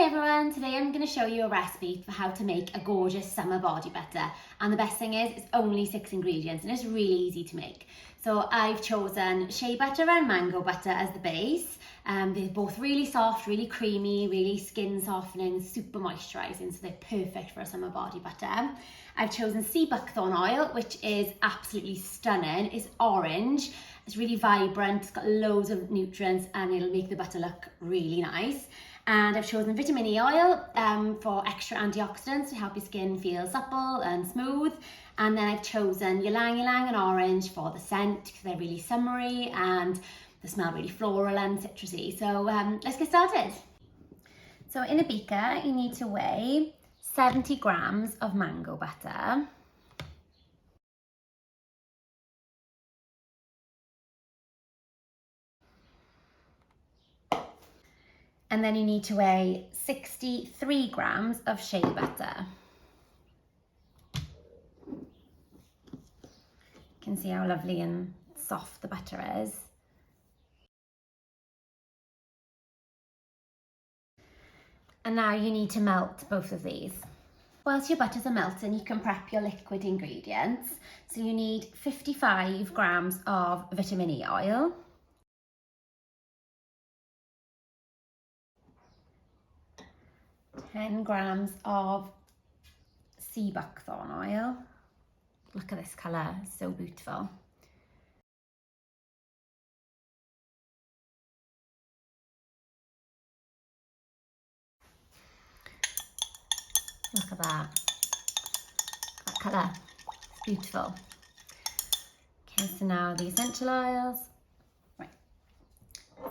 everyone, today I'm going to show you a recipe for how to make a gorgeous summer body butter, and the best thing is it's only 6 ingredients and it's really easy to make. So I've chosen shea butter and mango butter as the base. They're both really soft, really creamy, really skin softening, super moisturising, so they're perfect for a summer body butter. I've chosen Sea Buckthorn Oil, which is absolutely stunning. It's orange, it's really vibrant, it's got loads of nutrients and it'll make the butter look really nice. And I've chosen vitamin E oil for extra antioxidants to help your skin feel supple and smooth. And then I've chosen Ylang Ylang and Orange for the scent because they're really summery and they smell really floral and citrusy. So let's get started. So in a beaker, you need to weigh 70 grams of mango butter. And then you need to weigh 63 grams of shea butter. You can see how lovely and soft the butter is. And now you need to melt both of these. Whilst your butters are melting, you can prep your liquid ingredients. So you need 55 grams of vitamin E oil, 10 grams of Sea Buckthorn oil. Look at this colour, it's so beautiful. Look at that colour, it's beautiful. Okay, so now the essential oils. Right.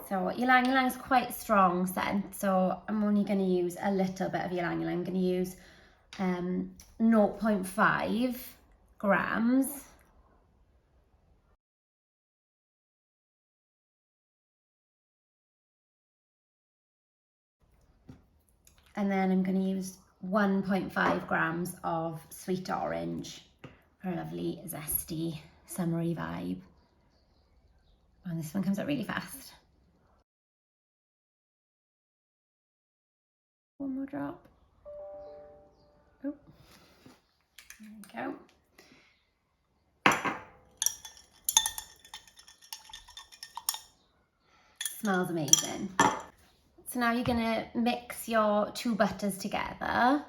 So Ylang Ylang is quite strong scent, so I'm only going to use a little bit of Ylang Ylang. I'm going to use 0.5 grams. And then I'm going to use 1.5 grams of sweet orange for a lovely zesty summery vibe. And this one comes out really fast. One more drop. Oh, there we go. Smells amazing. So now you're going to mix your two butters together.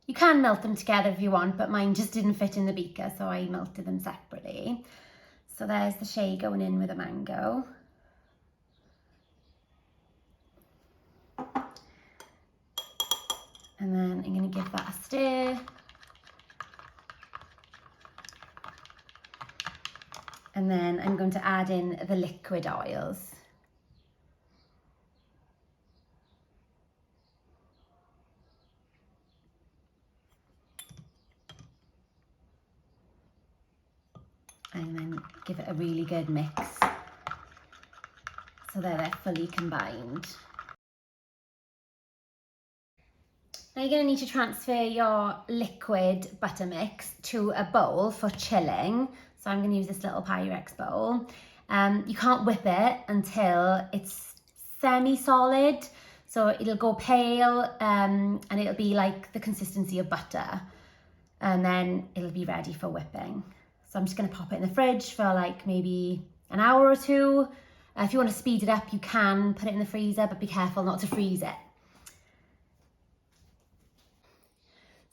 You can melt them together if you want, but mine just didn't fit in the beaker, so I melted them separately. So there's the shea going in with the mango. And then I'm going to give that a stir. And then I'm going to add in the liquid oils. And then give it a really good mix so that they're fully combined. Now you're going to need to transfer your liquid butter mix to a bowl for chilling. So I'm going to use this little Pyrex bowl. You can't whip it until it's semi-solid. So it'll go pale and it'll be like the consistency of butter. And then it'll be ready for whipping. So I'm just going to pop it in the fridge for like maybe an hour or two. If you want to speed it up, you can put it in the freezer, but be careful not to freeze it.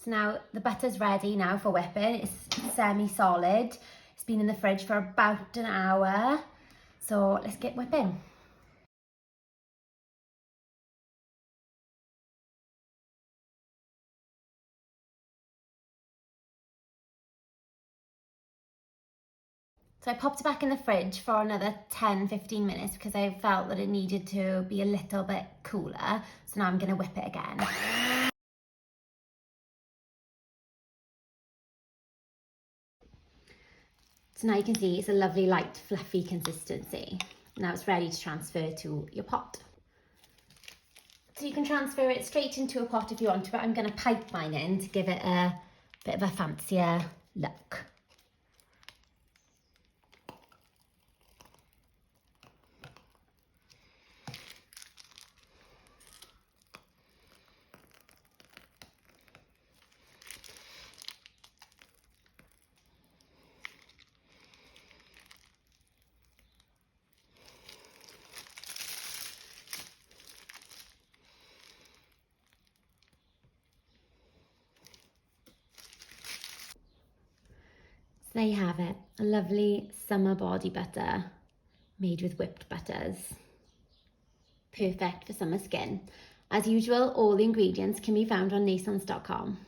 So now the butter's ready now for whipping. It's semi-solid. It's been in the fridge for about an hour. So let's get whipping. So I popped it back in the fridge for another 10-15 minutes because I felt that it needed to be a little bit cooler. So now I'm going to whip it again. So now you can see it's a lovely light fluffy consistency. Now it's ready to transfer to your pot. So you can transfer it straight into a pot if you want to, but I'm going to pipe mine in to give it a bit of a fancier look. there you have it, a lovely summer body butter made with whipped butters. Perfect for summer skin. As usual, all the ingredients can be found on naissance.com.